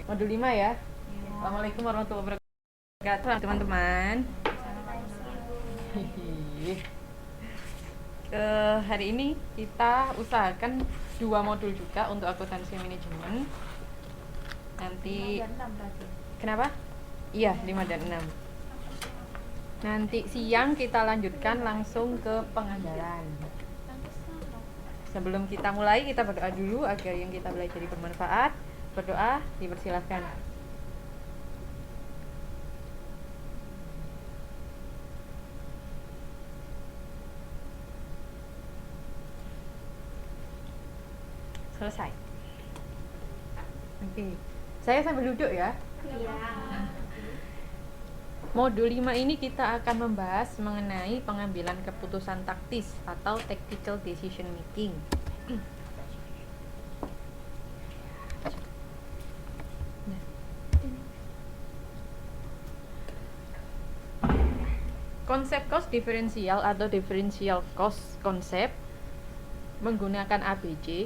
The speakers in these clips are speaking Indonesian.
Modul 5 ya. Assalamualaikum warahmatullahi wabarakatuh teman-teman. Hari ini kita usahakan 2 modul juga untuk akuntansi manajemen. Nanti 5 dan 6 berarti. Kenapa? Iya, 5 dan 6. Nanti siang kita lanjutkan langsung ke penganggaran. Sebelum kita mulai, kita berdoa dulu agar yang kita belajar bermanfaat. Berdoa, dipersilahkan. Selesai. Oke. Saya sambil duduk ya. Iya. Modul 5 ini kita akan membahas mengenai pengambilan keputusan taktis atau tactical decision making. Konsep cost diferensial atau differential cost konsep menggunakan ABC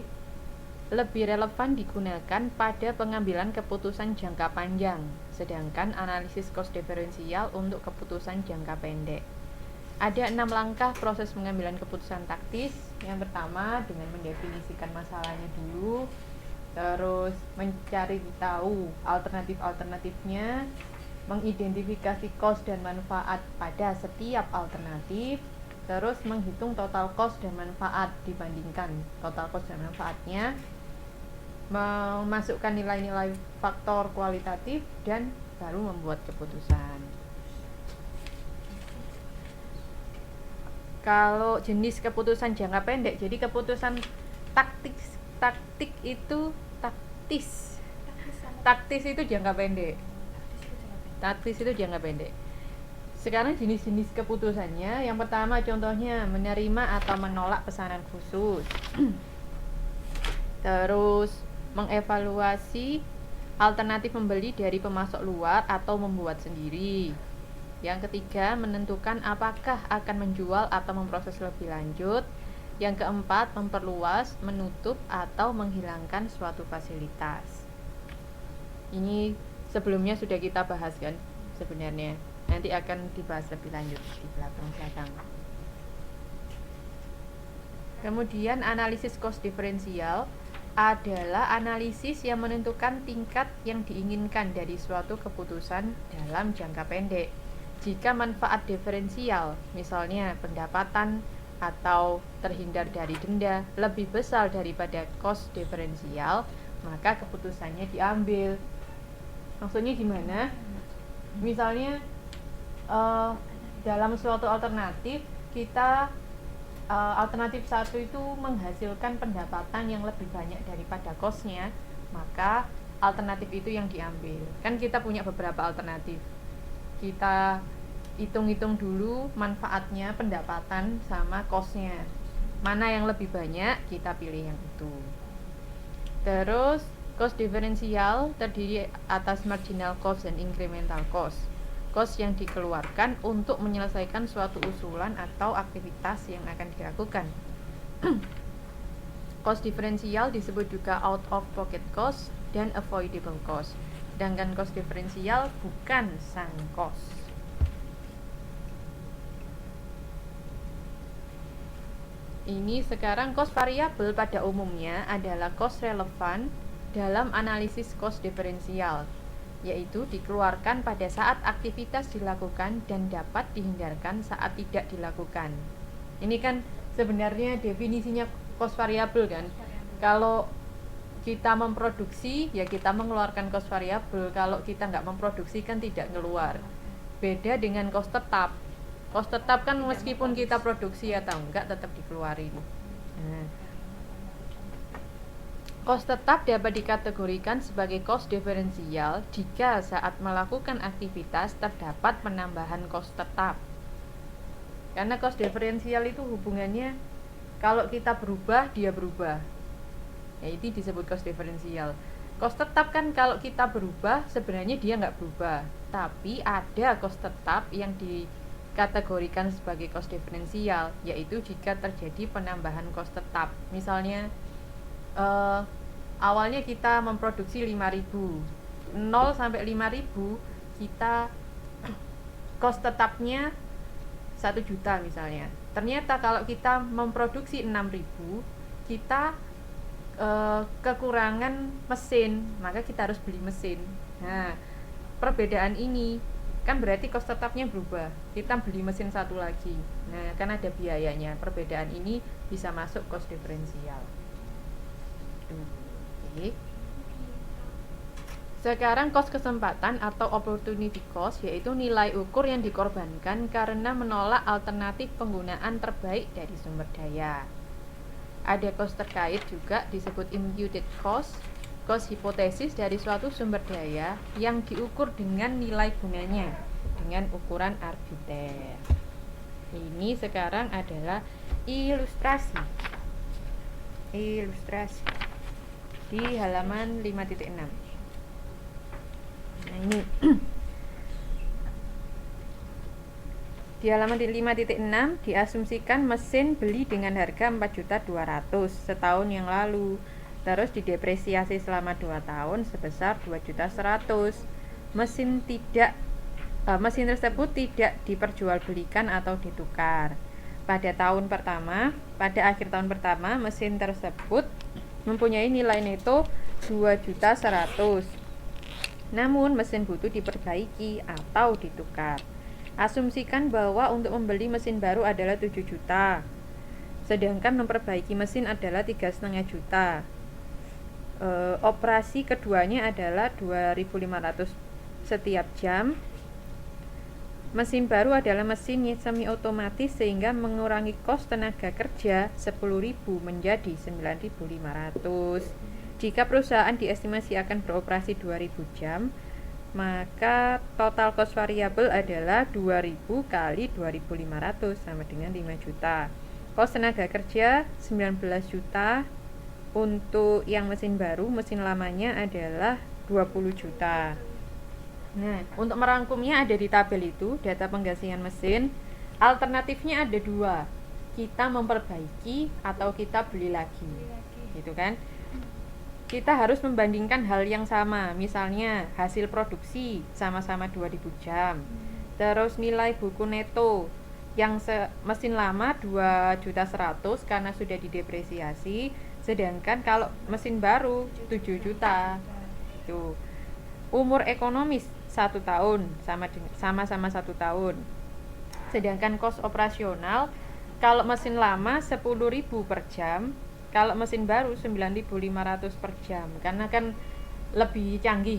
lebih relevan digunakan pada pengambilan keputusan jangka panjang, sedangkan analisis cost diferensial untuk keputusan jangka pendek. Ada 6 langkah proses pengambilan keputusan taktis. Yang pertama dengan mendefinisikan masalahnya dulu, terus mencari tahu alternatif-alternatifnya, mengidentifikasi cost dan manfaat pada setiap alternatif, terus menghitung total cost dan manfaat dibandingkan total cost dan manfaatnya, memasukkan nilai-nilai faktor kualitatif, dan baru membuat keputusan. Kalau jenis keputusan jangka pendek, jadi keputusan taktik itu taktis itu jangka pendek. Taktis itu jangka pendek. Sekarang jenis-jenis keputusannya, yang pertama contohnya menerima atau menolak pesanan khusus. Terus mengevaluasi alternatif membeli dari pemasok luar atau membuat sendiri. Yang ketiga, menentukan apakah akan menjual atau memproses lebih lanjut. Yang keempat, memperluas, menutup, atau menghilangkan suatu fasilitas. Ini sebelumnya sudah kita bahas kan sebenarnya. Nanti akan dibahas lebih lanjut di belakang. Kemudian analisis cost diferensial adalah analisis yang menentukan tingkat yang diinginkan dari suatu keputusan dalam jangka pendek. Jika manfaat diferensial, misalnya pendapatan atau terhindar dari denda, lebih besar daripada cost diferensial, maka keputusannya diambil. Maksudnya gimana? Misalnya dalam suatu alternatif, kita alternatif 1 itu menghasilkan pendapatan yang lebih banyak daripada cost-nya, maka alternatif itu yang diambil. Kan kita punya beberapa alternatif. Kita hitung-hitung dulu manfaatnya, pendapatan sama cost-nya. Mana yang lebih banyak, kita pilih yang itu. Terus cost diferensial terdiri atas marginal cost dan incremental cost. Cost yang dikeluarkan untuk menyelesaikan suatu usulan atau aktivitas yang akan dilakukan. Cost diferensial disebut juga out of pocket cost dan avoidable cost. Sedangkan cost diferensial bukan sunk cost. Ini sekarang cost variabel pada umumnya adalah cost relevan dalam analisis cost diferensial, yaitu dikeluarkan pada saat aktivitas dilakukan dan dapat dihindarkan saat tidak dilakukan. Ini kan sebenarnya definisinya cost variabel kan. Kalau kita memproduksi, ya kita mengeluarkan cost variabel. Kalau kita nggak memproduksi kan tidak keluar. Beda dengan cost tetap. Cost tetap kan meskipun kita produksi atau enggak tetap dikeluarin. Nah, cost tetap dapat dikategorikan sebagai cost diferensial jika saat melakukan aktivitas terdapat penambahan cost tetap. Karena cost diferensial itu hubungannya kalau kita berubah, dia berubah. Ya, itu disebut cost diferensial. Cost tetap kan kalau kita berubah, sebenarnya dia nggak berubah. Tapi ada cost tetap yang dikategorikan sebagai cost diferensial, yaitu jika terjadi penambahan cost tetap. Misalnya awalnya kita memproduksi 5.000, 0 sampai 5.000 kita kos tetapnya 1 juta misalnya. Ternyata kalau kita memproduksi 6.000, kita kekurangan mesin, maka kita harus beli mesin. Nah, perbedaan ini kan berarti kos tetapnya berubah. Kita beli mesin satu lagi. Nah, kan ada biayanya. Perbedaan ini bisa masuk kos diferensial. Oke. Sekarang kos kesempatan atau opportunity cost, yaitu nilai ukur yang dikorbankan karena menolak alternatif penggunaan terbaik dari sumber daya. Ada kos terkait juga disebut imputed cost, kos hipotesis dari suatu sumber daya yang diukur dengan nilai gunanya dengan ukuran arbiter. Ini sekarang adalah ilustrasi di halaman 5.6. Nah, ini di halaman 5.6 diasumsikan mesin beli dengan harga 4.200.000 setahun yang lalu, terus didepresiasi selama 2 tahun sebesar 2.100.000. Mesin tersebut tidak diperjualbelikan atau ditukar. Pada akhir tahun pertama, mesin tersebut mempunyai nilai neto 2.100.000. Namun mesin butuh diperbaiki atau ditukar. Asumsikan bahwa untuk membeli mesin baru adalah 7 juta, sedangkan memperbaiki mesin adalah 3,5 juta. Operasi keduanya adalah 2.500 setiap jam. Mesin baru adalah mesin semi otomatis sehingga mengurangi kos tenaga kerja 10.000 menjadi 9.500. Jika perusahaan diestimasi akan beroperasi 2.000 jam, maka total cost variabel adalah 2.000 kali 2.500 sama dengan 5 juta. Kos tenaga kerja 19 juta. Untuk yang mesin baru, mesin lamanya adalah 20 juta. Nah, untuk merangkumnya ada di tabel itu, data penggantian mesin. Alternatifnya ada 2. Kita memperbaiki atau kita beli lagi. Gitu kan? Kita harus membandingkan hal yang sama, misalnya hasil produksi sama-sama 2.000 jam, terus nilai buku neto yang mesin lama 2.100.000 karena sudah didepresiasi, sedangkan kalau mesin baru 7 juta. Tuh. Umur ekonomis 1 tahun sama-sama 1 tahun. Sedangkan kos operasional kalau mesin lama 10.000 per jam, kalau mesin baru 9.500 per jam, karena kan lebih canggih.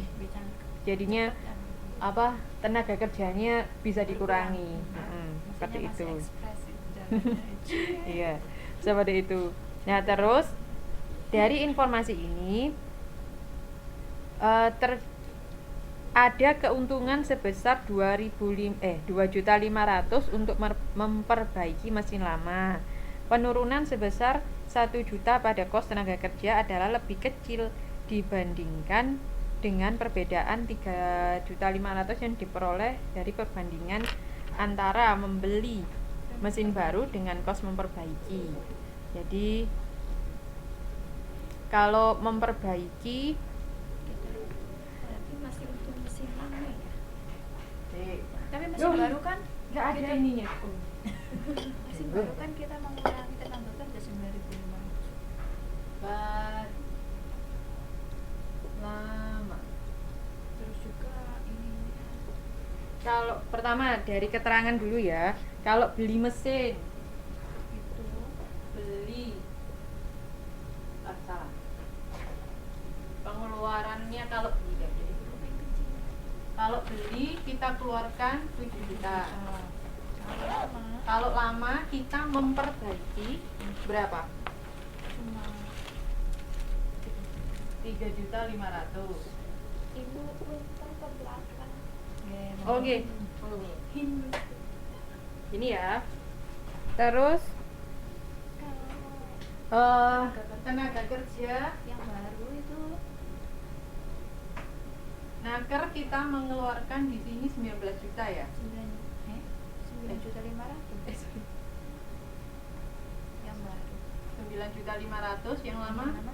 Jadinya tenaga kerjanya bisa dikurangi. Seperti itu. Iya, seperti itu. Nah, terus dari informasi ini ada keuntungan sebesar 2.500.000 untuk memperbaiki mesin lama. Penurunan sebesar 1 juta pada kos tenaga kerja adalah lebih kecil dibandingkan dengan perbedaan 3.500.000 yang diperoleh dari perbandingan antara membeli mesin baru dengan kos memperbaiki. Jadi kalau memperbaiki berarti masih untuk mesin lama ya. Tapi mesin baru kan nggak ada ininya. mesin baru kan kita mengurangi tenaga kerja 9.500. Lama. Terus juga ini Kalau pertama dari keterangan dulu ya. Kalau beli mesin itu beli salah. Pengeluarannya kalau beli kita keluarkan 7 juta. Kalau lama kita memperbaiki berapa? cuma 3.500.000. Ibu putar ke belakang. Oke. Ini ya. Terus tenaga kerja yang baru itu naker kita mengeluarkan di sini 19 juta ya. 9.500.000 yang baru. 9.500.000 yang lama Yang lama